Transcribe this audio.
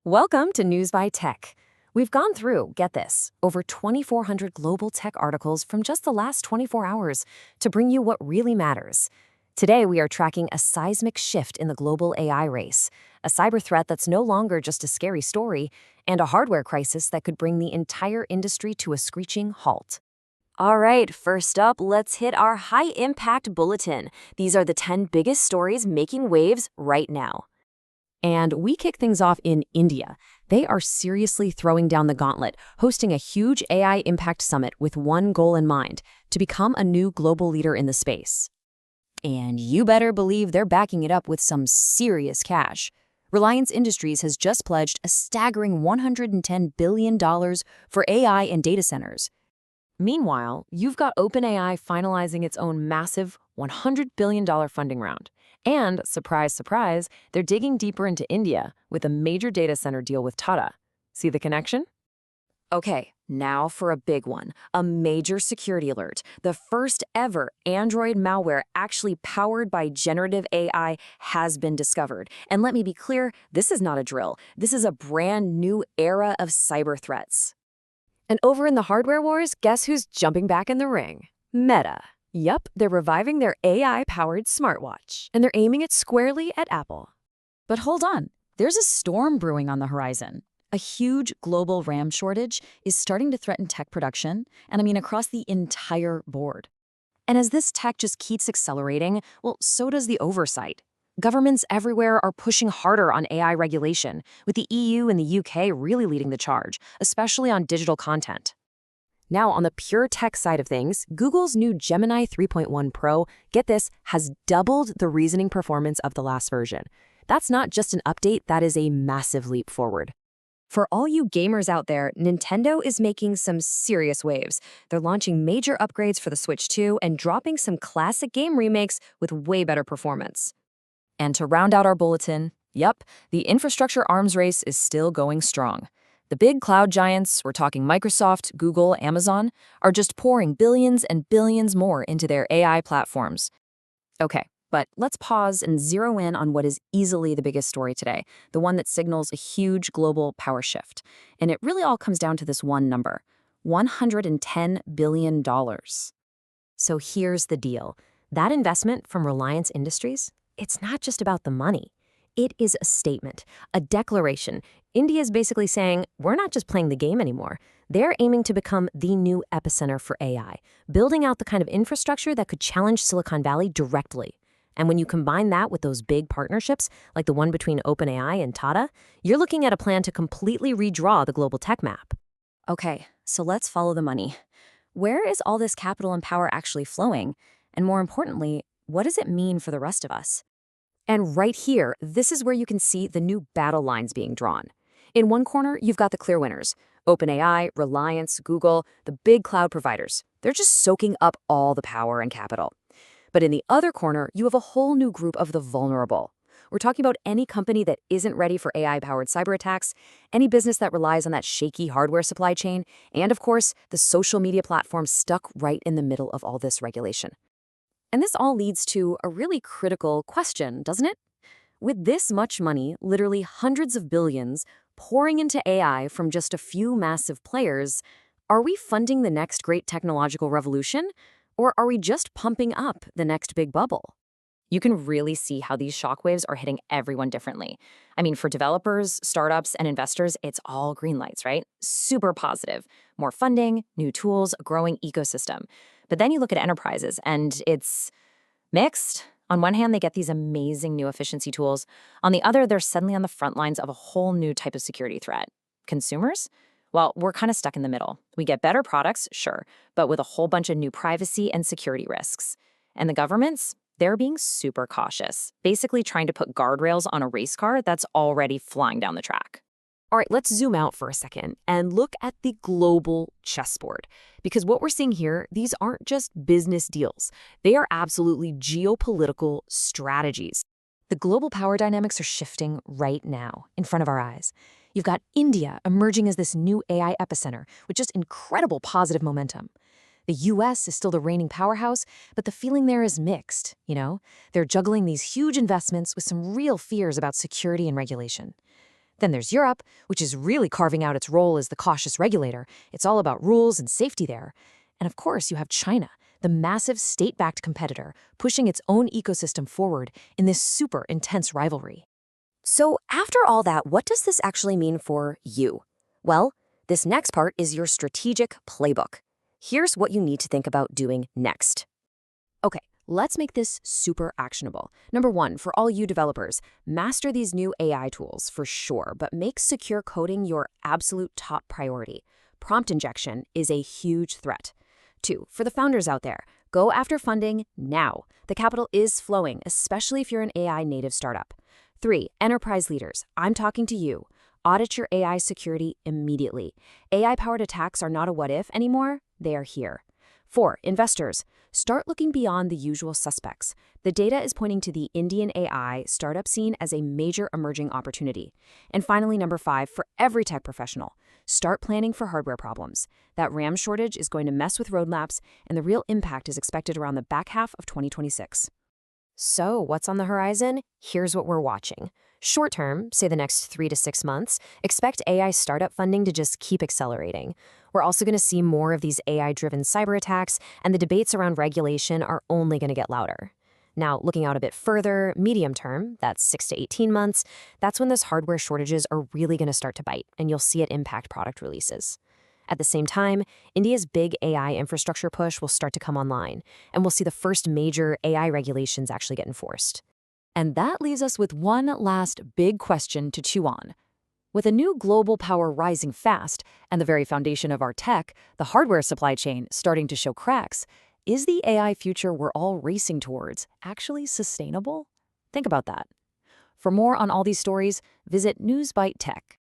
Welcome to News by Tech. We've gone through, get this, over 2,400 global tech articles from just the last 24 hours to bring you what really matters. Today, we are tracking a seismic shift in the global AI race, a cyber threat that's no longer just a scary story, and a hardware crisis that could bring the entire industry to a screeching halt. All right, first up, let's hit our high-impact bulletin. These are the 10 biggest stories making waves right now. And we kick things off in India. They are seriously throwing down the gauntlet, hosting a huge AI Impact Summit with one goal in mind, to become a new global leader in the space. And you better believe they're backing it up with some serious cash. Reliance Industries has just pledged a staggering $110 billion for AI and data centers. Meanwhile, you've got OpenAI finalizing its own massive $100 billion funding round. And, surprise, surprise, they're digging deeper into India with a major data center deal with Tata. See the connection? Okay, now for a big one, a major security alert. The first ever Android malware actually powered by generative AI has been discovered. And let me be clear, this is not a drill. This is a brand new era of cyber threats. And over in the hardware wars, guess who's jumping back in the ring? Meta. Yup, they're reviving their AI-powered smartwatch, and they're aiming it squarely at Apple. But hold on, there's a storm brewing on the horizon. A huge global RAM shortage is starting to threaten tech production, and I mean across the entire board. And as this tech just keeps accelerating, well, so does the oversight. Governments everywhere are pushing harder on AI regulation, with the EU and the UK really leading the charge, especially on digital content. Now, on the pure tech side of things, Google's new Gemini 3.1 Pro, get this, has doubled the reasoning performance of the last version. That's not just an update, that is a massive leap forward. For all you gamers out there, Nintendo is making some serious waves. They're launching major upgrades for the Switch 2 and dropping some classic game remakes with way better performance. And to round out our bulletin, yep, the infrastructure arms race is still going strong. The big cloud giants, we're talking Microsoft, Google, Amazon, are just pouring billions and billions more into their AI platforms. Okay, but let's pause and zero in on what is easily the biggest story today, the one that signals a huge global power shift. And it really all comes down to this one number, $110 billion. So here's the deal. That investment from Reliance Industries, it's not just about the money. It is a statement, a declaration. India is basically saying, we're not just playing the game anymore. They're aiming to become the new epicenter for AI, building out the kind of infrastructure that could challenge Silicon Valley directly. And when you combine that with those big partnerships, like the one between OpenAI and Tata, you're looking at a plan to completely redraw the global tech map. Okay, so let's follow the money. Where is all this capital and power actually flowing? And more importantly, what does it mean for the rest of us? And right here, this is where you can see the new battle lines being drawn. In one corner, you've got the clear winners. OpenAI, Reliance, Google, the big cloud providers. They're just soaking up all the power and capital. But in the other corner, you have a whole new group of the vulnerable. We're talking about any company that isn't ready for AI-powered cyber attacks, any business that relies on that shaky hardware supply chain, and of course, the social media platforms stuck right in the middle of all this regulation. And this all leads to a really critical question, doesn't it? With this much money, literally hundreds of billions, pouring into AI from just a few massive players, are we funding the next great technological revolution? Or are we just pumping up the next big bubble? You can really see how these shockwaves are hitting everyone differently. I mean, for developers, startups, and investors, it's all green lights, right? Super positive. More funding, new tools, a growing ecosystem. But then you look at enterprises, and it's mixed. On one hand, they get these amazing new efficiency tools. On the other, they're suddenly on the front lines of a whole new type of security threat. Consumers? Well, we're kind of stuck in the middle. We get better products, sure, but with a whole bunch of new privacy and security risks. And the governments? They're being super cautious, basically trying to put guardrails on a race car that's already flying down the track. All right, let's zoom out for a second and look at the global chessboard. Because what we're seeing here, these aren't just business deals. They are absolutely geopolitical strategies. The global power dynamics are shifting right now, in front of our eyes. You've got India emerging as this new AI epicenter with just incredible positive momentum. The US is still the reigning powerhouse, but the feeling there is mixed, They're juggling these huge investments with some real fears about security and regulation. Then there's Europe, which is really carving out its role as the cautious regulator. It's all about rules and safety there. And of course, you have China, the massive state-backed competitor, pushing its own ecosystem forward in this super intense rivalry. So after all that, what does this actually mean for you? Well, this next part is your strategic playbook. Here's what you need to think about doing next. Okay, let's make this super actionable. Number one, for all you developers, master these new AI tools for sure, but make secure coding your absolute top priority. Prompt injection is a huge threat. Two, for the founders out there, go after funding now. The capital is flowing, especially if you're an AI native startup. Three, enterprise leaders, I'm talking to you. Audit your AI security immediately. AI-powered attacks are not a what if anymore, they are here. Four, investors, start looking beyond the usual suspects. The data is pointing to the Indian AI startup scene as a major emerging opportunity. And finally, number five, for every tech professional, start planning for hardware problems. That RAM shortage is going to mess with roadmaps, and the real impact is expected around the back half of 2026. So, what's on the horizon? Here's what we're watching. Short term, say the next 3 to 6 months, expect AI startup funding to just keep accelerating. We're also going to see more of these AI-driven cyber attacks, and the debates around regulation are only going to get louder. Now, looking out a bit further, medium term, that's 6 to 18 months, that's when those hardware shortages are really going to start to bite, and you'll see it impact product releases. At the same time, India's big AI infrastructure push will start to come online, and we'll see the first major AI regulations actually get enforced. And that leaves us with one last big question to chew on. With a new global power rising fast and the very foundation of our tech, the hardware supply chain, starting to show cracks, is the AI future we're all racing towards actually sustainable? Think about that. For more on all these stories, visit newsbite.tech.